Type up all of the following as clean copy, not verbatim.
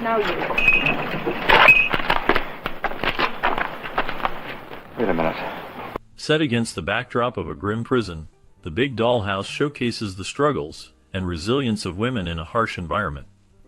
Now you. Wait a minute. Set against the backdrop of a grim prison, The Big Dollhouse showcases the struggles and resilience of women in a harsh environment.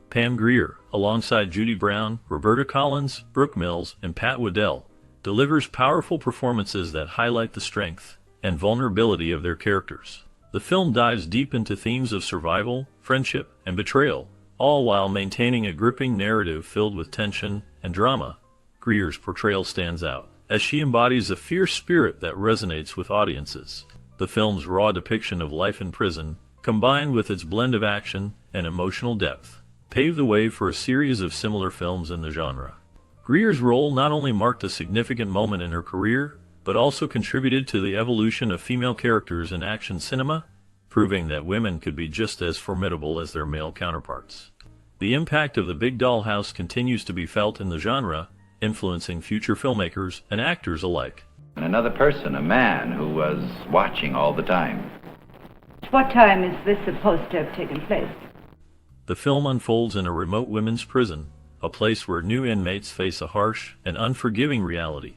Pam Grier, alongside Judy Brown, Roberta Collins, Brooke Mills, and Pat Waddell, delivers powerful performances that highlight the strength and vulnerability of their characters. The film dives deep into themes of survival, friendship, and betrayal, all while maintaining a gripping narrative filled with tension and drama. Grier's portrayal stands out, as she embodies a fierce spirit that resonates with audiences. The film's raw depiction of life in prison, combined with its blend of action and emotional depth, paved the way for a series of similar films in the genre. Grier's role not only marked a significant moment in her career, but also contributed to the evolution of female characters in action cinema, proving that women could be just as formidable as their male counterparts. The impact of The Big Dollhouse continues to be felt in the genre, influencing future filmmakers and actors alike. And another person, a man, who was watching all the time. What time is this supposed to have taken place? The film unfolds in a remote women's prison, a place where new inmates face a harsh and unforgiving reality.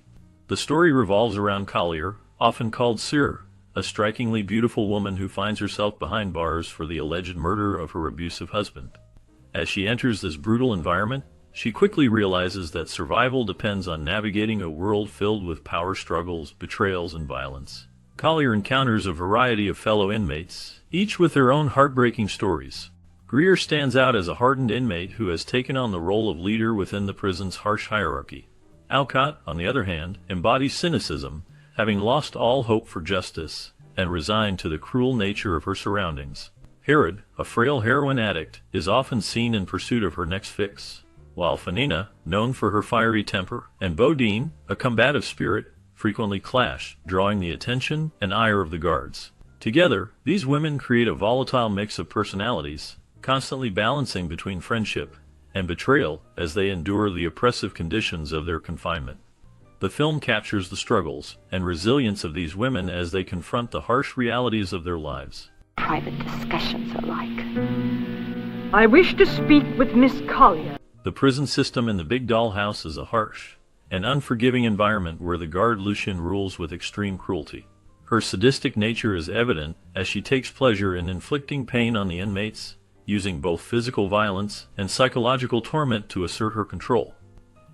The story revolves around Collier, often called Sir, a strikingly beautiful woman who finds herself behind bars for the alleged murder of her abusive husband. As she enters this brutal environment, she quickly realizes that survival depends on navigating a world filled with power struggles, betrayals, and violence. Collier encounters a variety of fellow inmates, each with their own heartbreaking stories. Grier stands out as a hardened inmate who has taken on the role of leader within the prison's harsh hierarchy. Alcott, on the other hand, embodies cynicism, having lost all hope for justice and resigned to the cruel nature of her surroundings. Herod, a frail heroin addict, is often seen in pursuit of her next fix, while Fanina, known for her fiery temper, and Bodine, a combative spirit, frequently clash, drawing the attention and ire of the guards. Together, these women create a volatile mix of personalities, constantly balancing between friendship and betrayal as they endure the oppressive conditions of their confinement. The film captures the struggles and resilience of these women as they confront the harsh realities of their lives. Private discussions are like. I wish to speak with Miss Collier. The prison system in The Big Dollhouse is a harsh and unforgiving environment where the guard Lucien rules with extreme cruelty. Her sadistic nature is evident as she takes pleasure in inflicting pain on the inmates, using both physical violence and psychological torment to assert her control.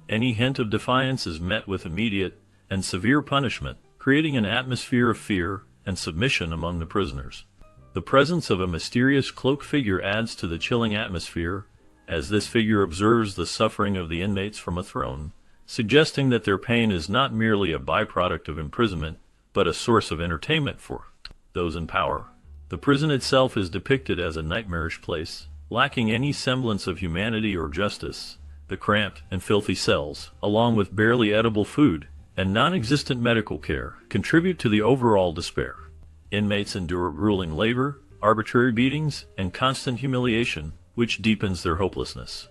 Any hint of defiance is met with immediate and severe punishment, creating an atmosphere of fear and submission among the prisoners. The presence of a mysterious cloaked figure adds to the chilling atmosphere, as this figure observes the suffering of the inmates from a throne, suggesting that their pain is not merely a byproduct of imprisonment, but a source of entertainment for those in power. The prison itself is depicted as a nightmarish place, lacking any semblance of humanity or justice. The cramped and filthy cells, along with barely edible food and non-existent medical care, contribute to the overall despair. Inmates endure grueling labor, arbitrary beatings, and constant humiliation, which deepens their hopelessness.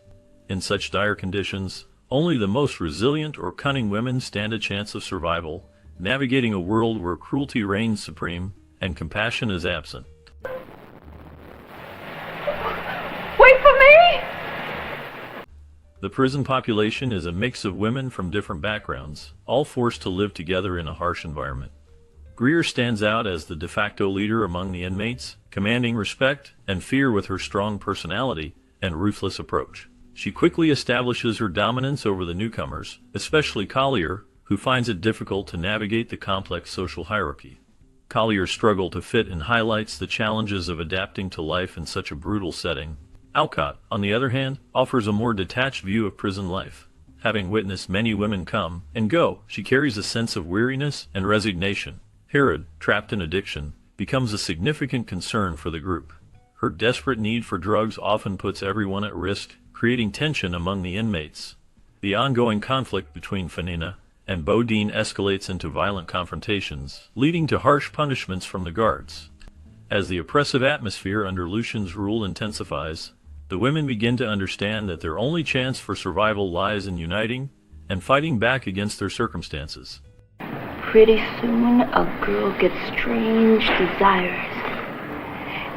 In such dire conditions, only the most resilient or cunning women stand a chance of survival, navigating a world where cruelty reigns supreme and compassion is absent. Wait for me! The prison population is a mix of women from different backgrounds, all forced to live together in a harsh environment. Grier stands out as the de facto leader among the inmates, commanding respect and fear with her strong personality and ruthless approach. She quickly establishes her dominance over the newcomers, especially Collier, who finds it difficult to navigate the complex social hierarchy. Collier's struggle to fit in highlights the challenges of adapting to life in such a brutal setting. Alcott, on the other hand, offers a more detached view of prison life. Having witnessed many women come and go, she carries a sense of weariness and resignation. Herod, trapped in addiction, becomes a significant concern for the group. Her desperate need for drugs often puts everyone at risk, creating tension among the inmates. The ongoing conflict between Fanina and Bodine escalates into violent confrontations, leading to harsh punishments from the guards. As the oppressive atmosphere under Lucien's rule intensifies, the women begin to understand that their only chance for survival lies in uniting and fighting back against their circumstances. Pretty soon, a girl gets strange desires,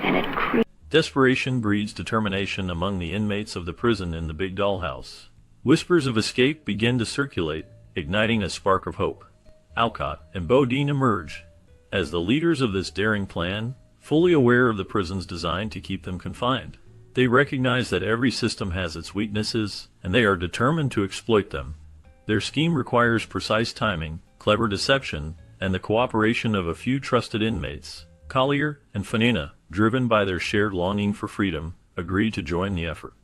and it creeps. Desperation breeds determination among the inmates of the prison in the Big Dollhouse. Whispers of escape begin to circulate, igniting a spark of hope. Alcott and Bodine emerge as the leaders of this daring plan, fully aware of the prison's design to keep them confined. They recognize that every system has its weaknesses, and they are determined to exploit them. Their scheme requires precise timing, clever deception, and the cooperation of a few trusted inmates. Collier and Fanina, driven by their shared longing for freedom, agree to join the effort.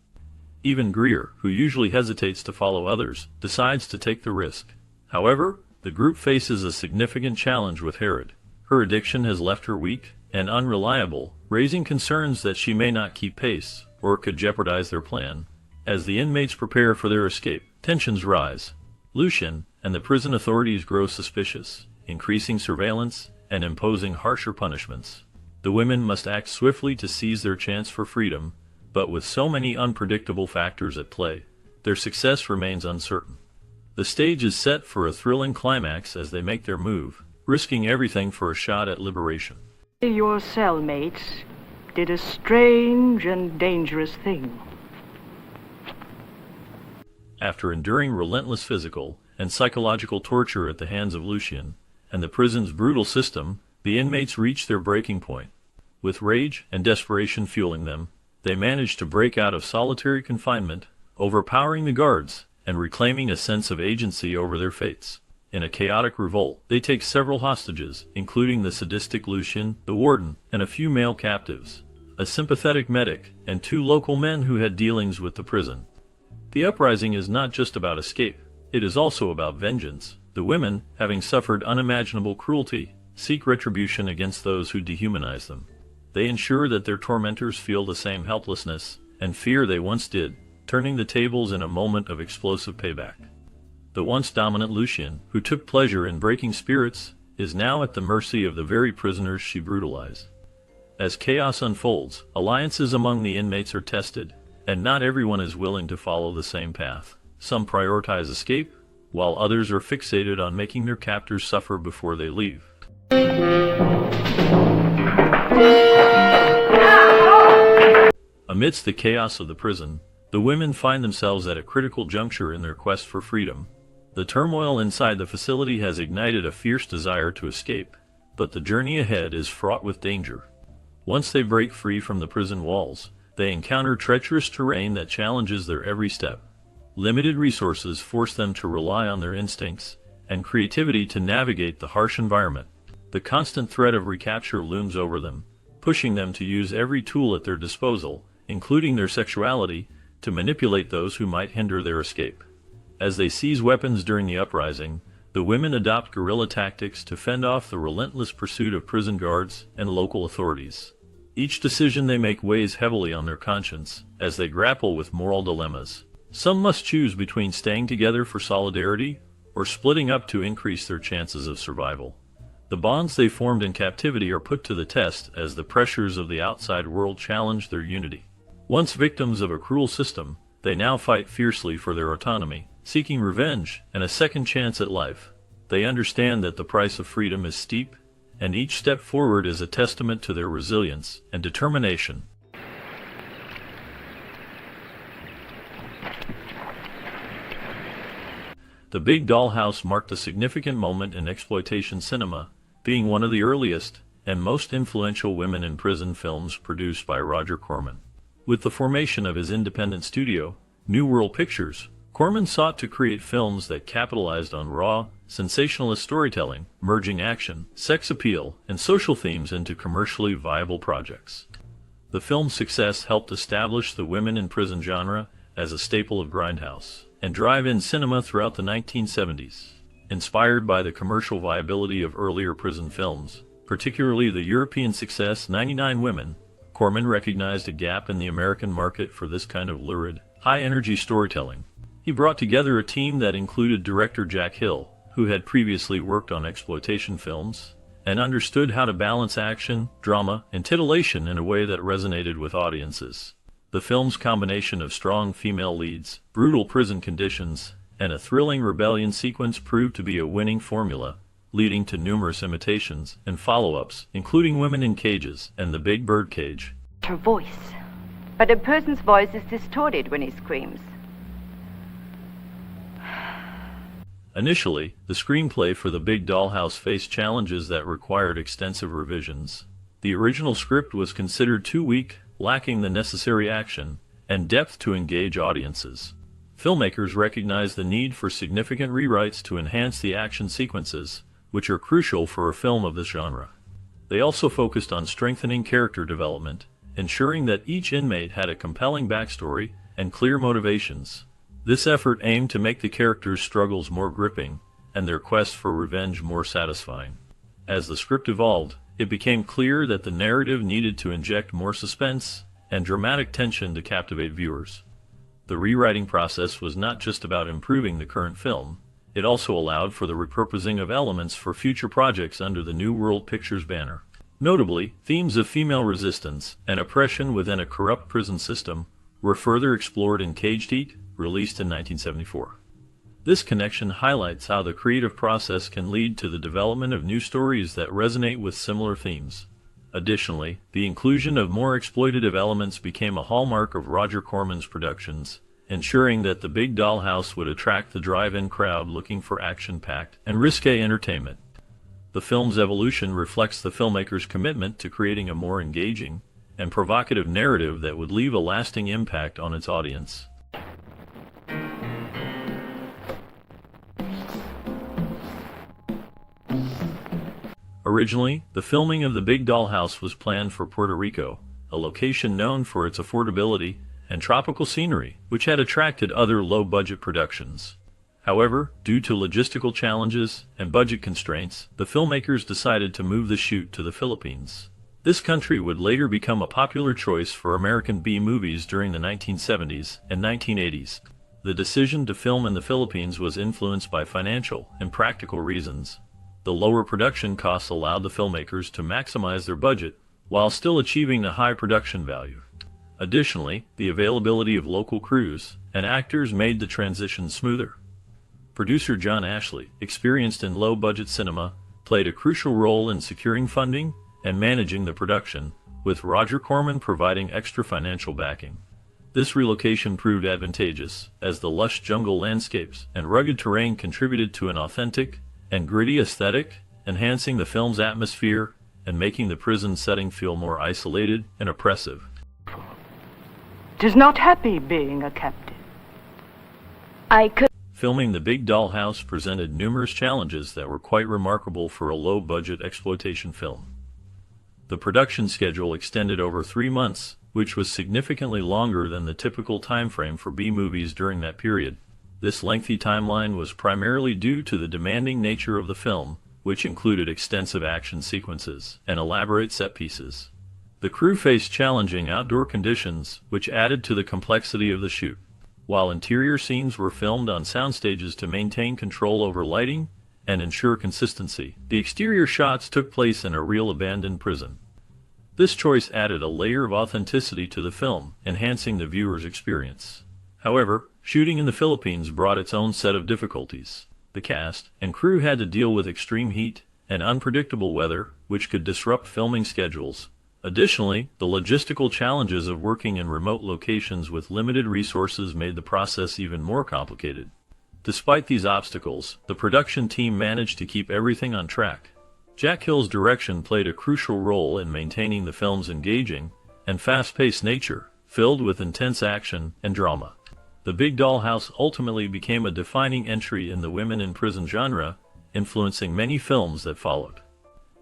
Even Grier, who usually hesitates to follow others, decides to take the risk. However, the group faces a significant challenge with Herod. Her addiction has left her weak and unreliable, raising concerns that she may not keep pace, or could jeopardize their plan. As the inmates prepare for their escape, tensions rise. Lucien and the prison authorities grow suspicious, increasing surveillance and imposing harsher punishments. The women must act swiftly to seize their chance for freedom, but with so many unpredictable factors at play, their success remains uncertain. The stage is set for a thrilling climax as they make their move, risking everything for a shot at liberation. Your cellmates did a strange and dangerous thing. After enduring relentless physical and psychological torture at the hands of Lucien and the prison's brutal system, the inmates reach their breaking point. With rage and desperation fueling them, they manage to break out of solitary confinement, overpowering the guards and reclaiming a sense of agency over their fates. In a chaotic revolt, they take several hostages, including the sadistic Lucien, the warden, and a few male captives, a sympathetic medic, and 2 local men who had dealings with the prison. The uprising is not just about escape, it is also about vengeance. The women, having suffered unimaginable cruelty, seek retribution against those who dehumanize them. They ensure that their tormentors feel the same helplessness and fear they once did, turning the tables in a moment of explosive payback. The once dominant Lucien, who took pleasure in breaking spirits, is now at the mercy of the very prisoners she brutalized. As chaos unfolds, alliances among the inmates are tested, and not everyone is willing to follow the same path. Some prioritize escape, while others are fixated on making their captors suffer before they leave. Amidst the chaos of the prison, the women find themselves at a critical juncture in their quest for freedom. The turmoil inside the facility has ignited a fierce desire to escape, but the journey ahead is fraught with danger. Once they break free from the prison walls, they encounter treacherous terrain that challenges their every step. Limited resources force them to rely on their instincts and creativity to navigate the harsh environment. The constant threat of recapture looms over them, pushing them to use every tool at their disposal, including their sexuality, to manipulate those who might hinder their escape. As they seize weapons during the uprising, the women adopt guerrilla tactics to fend off the relentless pursuit of prison guards and local authorities. Each decision they make weighs heavily on their conscience as they grapple with moral dilemmas. Some must choose between staying together for solidarity or splitting up to increase their chances of survival. The bonds they formed in captivity are put to the test as the pressures of the outside world challenge their unity. Once victims of a cruel system, they now fight fiercely for their autonomy, seeking revenge and a second chance at life. They understand that the price of freedom is steep, and each step forward is a testament to their resilience and determination. The Big Dollhouse marked a significant moment in exploitation cinema, being one of the earliest and most influential women in prison films produced by Roger Corman. With the formation of his independent studio, New World Pictures, Corman sought to create films that capitalized on raw, sensationalist storytelling, merging action, sex appeal, and social themes into commercially viable projects. The film's success helped establish the women in prison genre as a staple of grindhouse and drive-in cinema throughout the 1970s. Inspired by the commercial viability of earlier prison films, particularly the European success 99 Women, Corman recognized a gap in the American market for this kind of lurid, high-energy storytelling. He brought together a team that included director Jack Hill, who had previously worked on exploitation films, and understood how to balance action, drama, and titillation in a way that resonated with audiences. The film's combination of strong female leads, brutal prison conditions, and a thrilling rebellion sequence proved to be a winning formula, leading to numerous imitations and follow-ups, including Women in Cages and The Big Bird Cage. her voice. But a person's voice is distorted when he screams. Initially, the screenplay for The Big Dollhouse faced challenges that required extensive revisions. The original script was considered too weak, lacking the necessary action and depth to engage audiences. Filmmakers recognized the need for significant rewrites to enhance the action sequences, which are crucial for a film of this genre. They also focused on strengthening character development, ensuring that each inmate had a compelling backstory and clear motivations. This effort aimed to make the characters' struggles more gripping and their quest for revenge more satisfying. As the script evolved, it became clear that the narrative needed to inject more suspense and dramatic tension to captivate viewers. The rewriting process was not just about improving the current film, it also allowed for the repurposing of elements for future projects under the New World Pictures banner. Notably, themes of female resistance and oppression within a corrupt prison system were further explored in Caged Heat, released in 1974. This connection highlights how the creative process can lead to the development of new stories that resonate with similar themes. Additionally, the inclusion of more exploitative elements became a hallmark of Roger Corman's productions, ensuring that The Big Dollhouse would attract the drive-in crowd looking for action-packed and risque entertainment. The film's evolution reflects the filmmaker's commitment to creating a more engaging and provocative narrative that would leave a lasting impact on its audience. Originally, the filming of The Big Dollhouse was planned for Puerto Rico, a location known for its affordability and tropical scenery, which had attracted other low-budget productions. However, due to logistical challenges and budget constraints, the filmmakers decided to move the shoot to the Philippines. This country would later become a popular choice for American B-movies during the 1970s and 1980s. The decision to film in the Philippines was influenced by financial and practical reasons. The lower production costs allowed the filmmakers to maximize their budget while still achieving the high production value. Additionally, the availability of local crews and actors made the transition smoother. Producer John Ashley, experienced in low-budget cinema, played a crucial role in securing funding and managing the production, with Roger Corman providing extra financial backing. This relocation proved advantageous, as the lush jungle landscapes and rugged terrain contributed to an authentic and gritty aesthetic, enhancing the film's atmosphere and making the prison setting feel more isolated and oppressive. 'Tis not happy being a captive. I could. Filming The Big Dollhouse presented numerous challenges that were quite remarkable for a low-budget exploitation film. The production schedule extended over 3 months, which was significantly longer than the typical timeframe for B-movies during that period. This lengthy timeline was primarily due to the demanding nature of the film, which included extensive action sequences and elaborate set pieces. The crew faced challenging outdoor conditions, which added to the complexity of the shoot. While interior scenes were filmed on soundstages to maintain control over lighting and ensure consistency, the exterior shots took place in a real abandoned prison. This choice added a layer of authenticity to the film, enhancing the viewer's experience. However, shooting in the Philippines brought its own set of difficulties. The cast and crew had to deal with extreme heat and unpredictable weather, which could disrupt filming schedules. Additionally, the logistical challenges of working in remote locations with limited resources made the process even more complicated. Despite these obstacles, the production team managed to keep everything on track. Jack Hill's direction played a crucial role in maintaining the film's engaging and fast-paced nature, filled with intense action and drama. The Big Dollhouse ultimately became a defining entry in the women in prison genre, influencing many films that followed.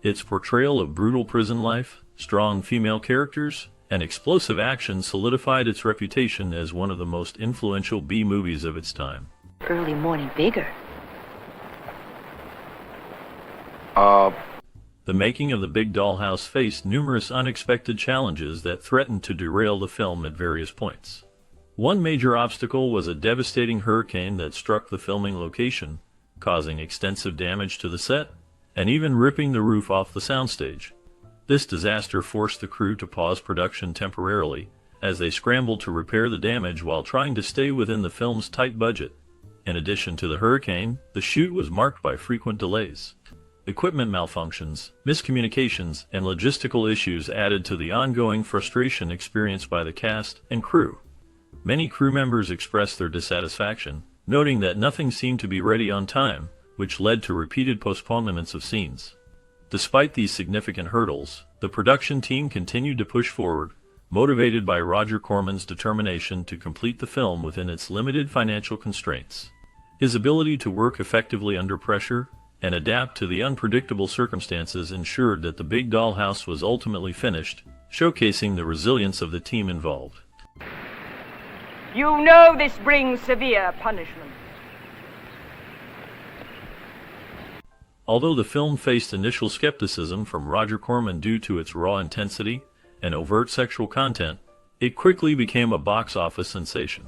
Its portrayal of brutal prison life, strong female characters, and explosive action solidified its reputation as one of the most influential B-movies of its time. Early morning vigor. The making of The Big Dollhouse faced numerous unexpected challenges that threatened to derail the film at various points. One major obstacle was a devastating hurricane that struck the filming location, causing extensive damage to the set, and even ripping the roof off the soundstage. This disaster forced the crew to pause production temporarily, as they scrambled to repair the damage while trying to stay within the film's tight budget. In addition to the hurricane, the shoot was marked by frequent delays. Equipment malfunctions, miscommunications, and logistical issues added to the ongoing frustration experienced by the cast and crew. Many crew members expressed their dissatisfaction, noting that nothing seemed to be ready on time, which led to repeated postponements of scenes. Despite these significant hurdles, the production team continued to push forward, motivated by Roger Corman's determination to complete the film within its limited financial constraints. His ability to work effectively under pressure and adapt to the unpredictable circumstances ensured that The Big Dollhouse was ultimately finished, showcasing the resilience of the team involved. You know this brings severe punishment. Although the film faced initial skepticism from Roger Corman due to its raw intensity and overt sexual content, it quickly became a box office sensation.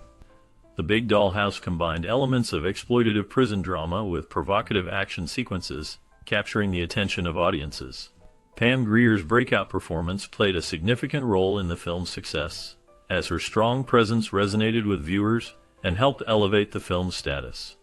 The Big Dollhouse combined elements of exploitative prison drama with provocative action sequences, capturing the attention of audiences. Pam Grier's breakout performance played a significant role in the film's success, as her strong presence resonated with viewers and helped elevate the film's status.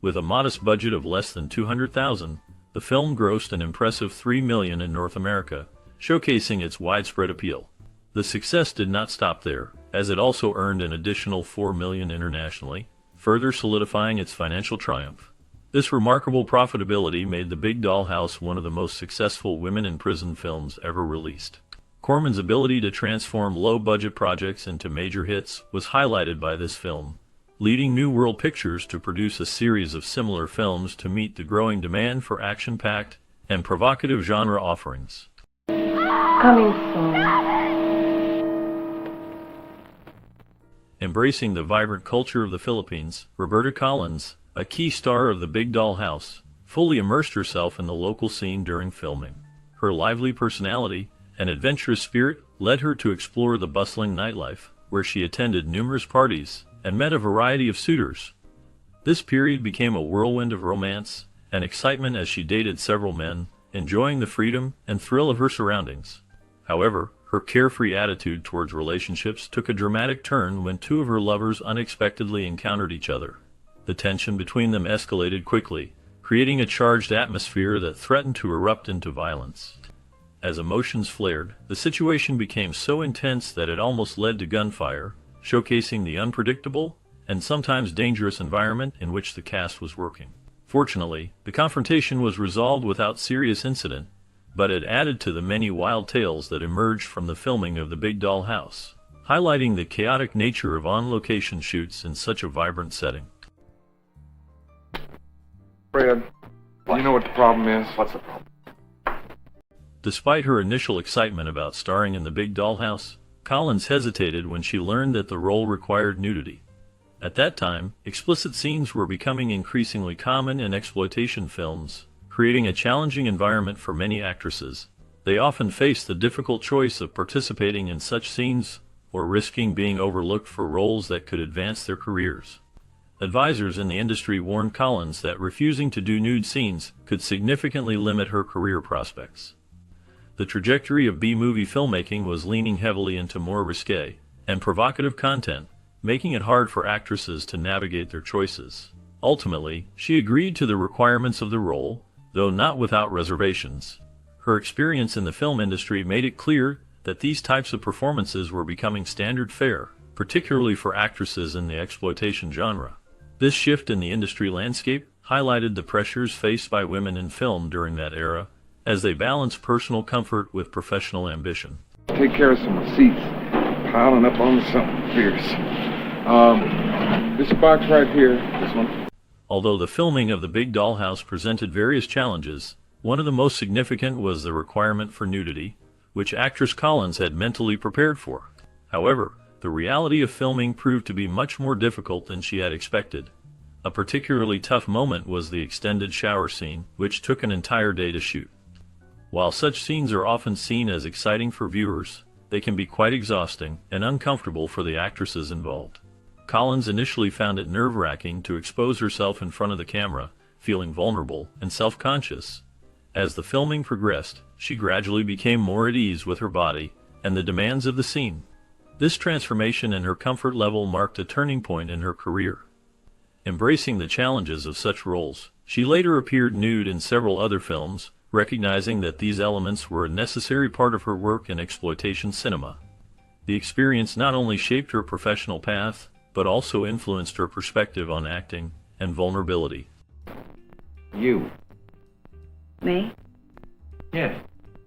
With a modest budget of less than $200,000, the film grossed an impressive $3 million in North America, showcasing its widespread appeal. The success did not stop there, as it also earned an additional $4 million internationally, further solidifying its financial triumph. This remarkable profitability made The Big Dollhouse one of the most successful women in prison films ever released. Corman's ability to transform low-budget projects into major hits was highlighted by this film, leading New World Pictures to produce a series of similar films to meet the growing demand for action-packed and provocative genre offerings. Coming soon. Embracing the vibrant culture of the Philippines, Roberta Collins, a key star of The Big Dollhouse, fully immersed herself in the local scene during filming. Her lively personality and adventurous spirit led her to explore the bustling nightlife, where she attended numerous parties and met a variety of suitors. This period became a whirlwind of romance and excitement as she dated several men, enjoying the freedom and thrill of her surroundings. However, her carefree attitude towards relationships took a dramatic turn when two of her lovers unexpectedly encountered each other. The tension between them escalated quickly, creating a charged atmosphere that threatened to erupt into violence. As emotions flared, the situation became so intense that it almost led to gunfire, showcasing the unpredictable and sometimes dangerous environment in which the cast was working. Fortunately, the confrontation was resolved without serious incident, but it added to the many wild tales that emerged from the filming of The Big Dollhouse, highlighting the chaotic nature of on-location shoots in such a vibrant setting. Fred, you know what the problem is? What's the problem? Despite her initial excitement about starring in The Big Dollhouse, Collins hesitated when she learned that the role required nudity. At that time, explicit scenes were becoming increasingly common in exploitation films, creating a challenging environment for many actresses. They often faced the difficult choice of participating in such scenes or risking being overlooked for roles that could advance their careers. Advisors in the industry warned Collins that refusing to do nude scenes could significantly limit her career prospects. The trajectory of B-movie filmmaking was leaning heavily into more risque and provocative content, making it hard for actresses to navigate their choices. Ultimately, she agreed to the requirements of the role, though not without reservations. Her experience in the film industry made it clear that these types of performances were becoming standard fare, particularly for actresses in the exploitation genre. This shift in the industry landscape highlighted the pressures faced by women in film during that era, as they balanced personal comfort with professional ambition. Take care of some receipts. Piling up on something fierce. This box right here, this one. Although the filming of The Big Dollhouse presented various challenges, one of the most significant was the requirement for nudity, which actress Collins had mentally prepared for. However, the reality of filming proved to be much more difficult than she had expected. A particularly tough moment was the extended shower scene, which took an entire day to shoot. While such scenes are often seen as exciting for viewers, they can be quite exhausting and uncomfortable for the actresses involved. Collins initially found it nerve-wracking to expose herself in front of the camera, feeling vulnerable and self-conscious. As the filming progressed, she gradually became more at ease with her body and the demands of the scene. This transformation in her comfort level marked a turning point in her career. Embracing the challenges of such roles, she later appeared nude in several other films, recognizing that these elements were a necessary part of her work in exploitation cinema. The experience not only shaped her professional path, but also influenced her perspective on acting and vulnerability. You. Me? Yes.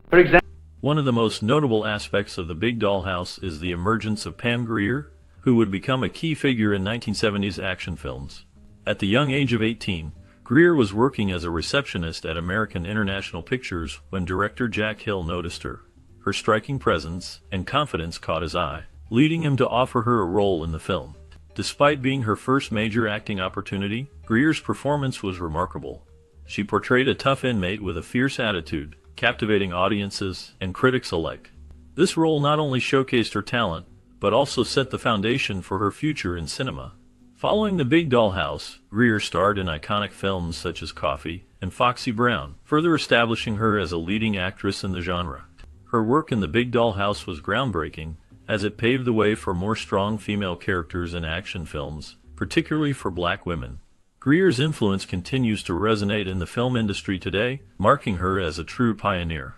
For example. One of the most notable aspects of The Big Dollhouse is the emergence of Pam Grier, who would become a key figure in 1970s action films. At the young age of 18, Grier was working as a receptionist at American International Pictures when director Jack Hill noticed her. Her striking presence and confidence caught his eye, leading him to offer her a role in the film. Despite being her first major acting opportunity, Grier's performance was remarkable. She portrayed a tough inmate with a fierce attitude, captivating audiences and critics alike. This role not only showcased her talent, but also set the foundation for her future in cinema. Following The Big Dollhouse, Grier starred in iconic films such as Coffee and Foxy Brown, further establishing her as a leading actress in the genre. Her work in The Big Dollhouse was groundbreaking, as it paved the way for more strong female characters in action films, particularly for black women. Grier's influence continues to resonate in the film industry today, marking her as a true pioneer.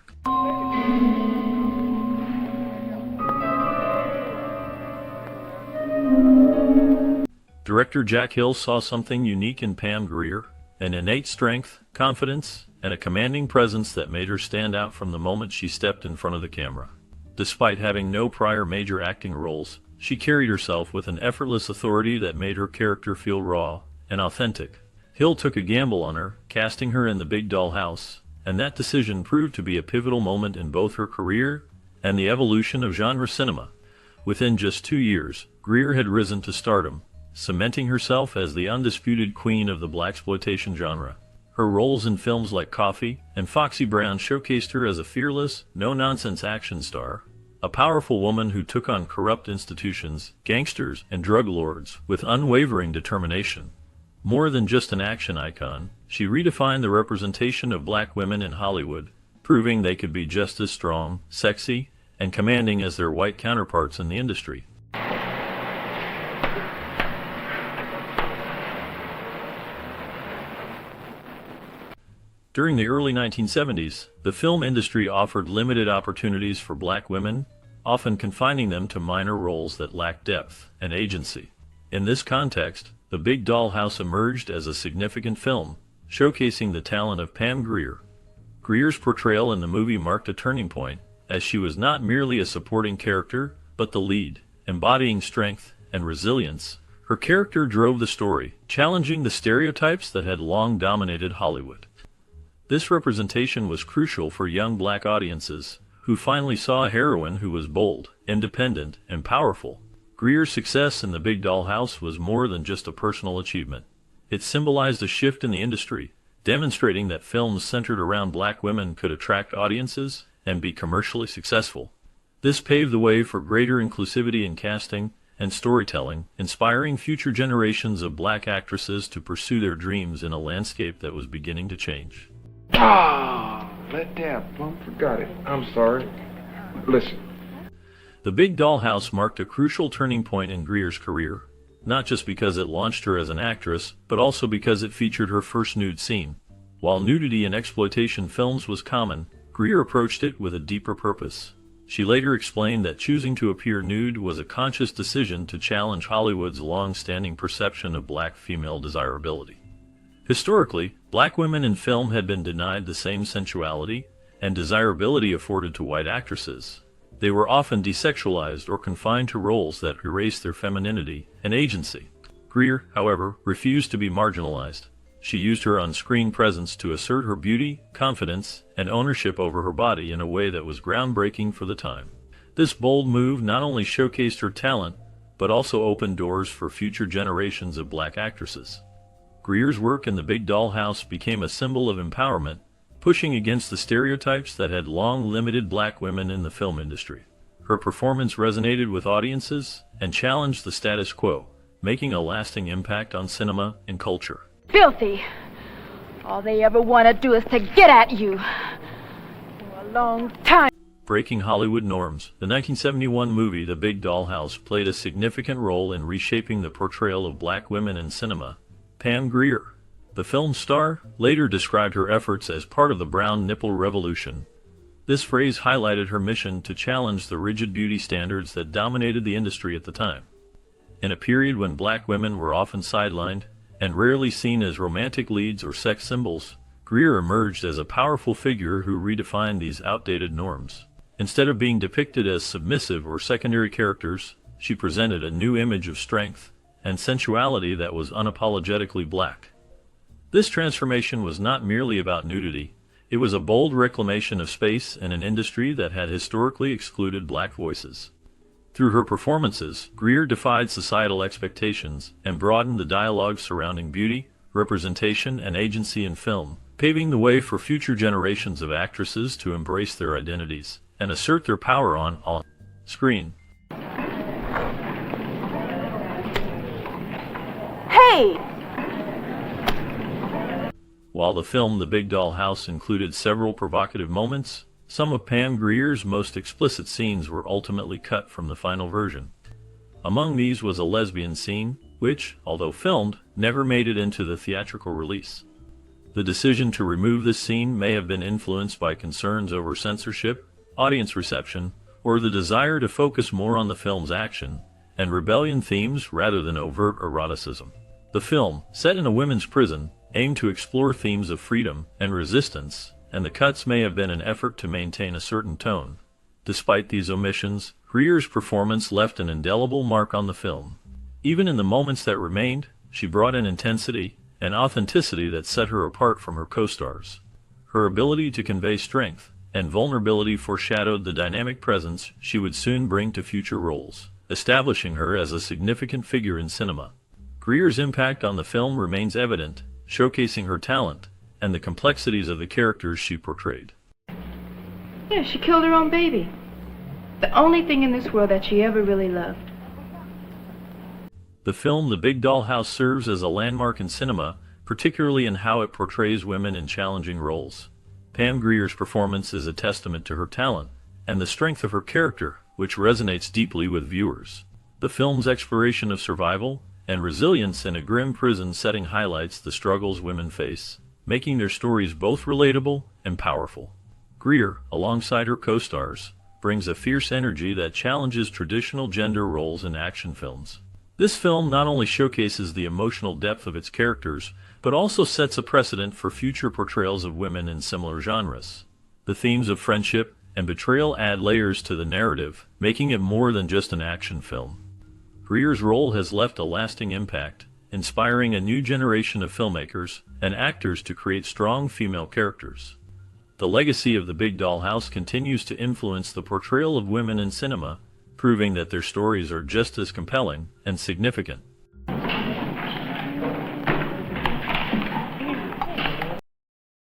Director Jack Hill saw something unique in Pam Grier, an innate strength, confidence, and a commanding presence that made her stand out from the moment she stepped in front of the camera. Despite having no prior major acting roles, she carried herself with an effortless authority that made her character feel raw and authentic. Hill took a gamble on her, casting her in The Big Dollhouse, and that decision proved to be a pivotal moment in both her career and the evolution of genre cinema. Within just 2 years, Grier had risen to stardom, cementing herself as the undisputed queen of the blaxploitation genre. Her roles in films like Coffee and Foxy Brown showcased her as a fearless, no-nonsense action star, a powerful woman who took on corrupt institutions, gangsters, and drug lords with unwavering determination. More than just an action icon, she redefined the representation of black women in Hollywood, proving they could be just as strong, sexy, and commanding as their white counterparts in the industry. During the early 1970s, the film industry offered limited opportunities for black women, often confining them to minor roles that lacked depth and agency. In this context, The Big Dollhouse emerged as a significant film, showcasing the talent of Pam Grier. Grier's portrayal in the movie marked a turning point, as she was not merely a supporting character, but the lead, embodying strength and resilience. Her character drove the story, challenging the stereotypes that had long dominated Hollywood. This representation was crucial for young black audiences, who finally saw a heroine who was bold, independent, and powerful. Grier's success in The Big Dollhouse was more than just a personal achievement. It symbolized a shift in the industry, demonstrating that films centered around black women could attract audiences and be commercially successful. This paved the way for greater inclusivity in casting and storytelling, inspiring future generations of black actresses to pursue their dreams in a landscape that was beginning to change. Ah, let that plumb forgot it. I'm sorry. Listen. The Big Dollhouse marked a crucial turning point in Grier's career, not just because it launched her as an actress, but also because it featured her first nude scene. While nudity in exploitation films was common, Grier approached it with a deeper purpose. She later explained that choosing to appear nude was a conscious decision to challenge Hollywood's long-standing perception of black female desirability. Historically, black women in film had been denied the same sensuality and desirability afforded to white actresses. They were often desexualized or confined to roles that erased their femininity and agency. Grier, however, refused to be marginalized. She used her on-screen presence to assert her beauty, confidence, and ownership over her body in a way that was groundbreaking for the time. This bold move not only showcased her talent, but also opened doors for future generations of black actresses. Grier's work in The Big Dollhouse became a symbol of empowerment, pushing against the stereotypes that had long limited black women in the film industry. Her performance resonated with audiences and challenged the status quo, making a lasting impact on cinema and culture. Filthy. All they ever want to do is to get at you. For a long time. Breaking Hollywood norms, the 1971 movie The Big Dollhouse played a significant role in reshaping the portrayal of black women in cinema. Pam Grier, The film star later described her efforts as part of the brown nipple revolution. This phrase highlighted her mission to challenge the rigid beauty standards that dominated the industry at the time. In a period when black women were often sidelined and rarely seen as romantic leads or sex symbols, Grier emerged as a powerful figure who redefined these outdated norms. Instead of being depicted as submissive or secondary characters, she presented a new image of strength and sensuality that was unapologetically black. This transformation was not merely about nudity. It was a bold reclamation of space in an industry that had historically excluded black voices. Through her performances, Grier defied societal expectations and broadened the dialogue surrounding beauty, representation, and agency in film, paving the way for future generations of actresses to embrace their identities and assert their power on screen. Hey! While the film The Big Doll House included several provocative moments, some of Pam Grier's most explicit scenes were ultimately cut from the final version. Among these was a lesbian scene, which, although filmed, never made it into the theatrical release. The decision to remove this scene may have been influenced by concerns over censorship, audience reception, or the desire to focus more on the film's action and rebellion themes rather than overt eroticism. The film, set in a women's prison, aimed to explore themes of freedom and resistance, and the cuts may have been an effort to maintain a certain tone. Despite these omissions, Grier's performance left an indelible mark on the film. Even in the moments that remained, she brought an intensity and authenticity that set her apart from her co-stars. Her ability to convey strength and vulnerability foreshadowed the dynamic presence she would soon bring to future roles, establishing her as a significant figure in cinema. Grier's impact on the film remains evident, showcasing her talent and the complexities of the characters she portrayed. Yeah, she killed her own baby. The only thing in this world that she ever really loved. The film The Big Doll House serves as a landmark in cinema, particularly in how it portrays women in challenging roles. Pam Grier's performance is a testament to her talent and the strength of her character, which resonates deeply with viewers. The film's exploration of survival and resilience in a grim prison setting highlights the struggles women face, making their stories both relatable and powerful. Grier, alongside her co-stars, brings a fierce energy that challenges traditional gender roles in action films. This film not only showcases the emotional depth of its characters, but also sets a precedent for future portrayals of women in similar genres. The themes of friendship and betrayal add layers to the narrative, making it more than just an action film. Grier's role has left a lasting impact, inspiring a new generation of filmmakers and actors to create strong female characters. The legacy of The Big Doll House continues to influence the portrayal of women in cinema, proving that their stories are just as compelling and significant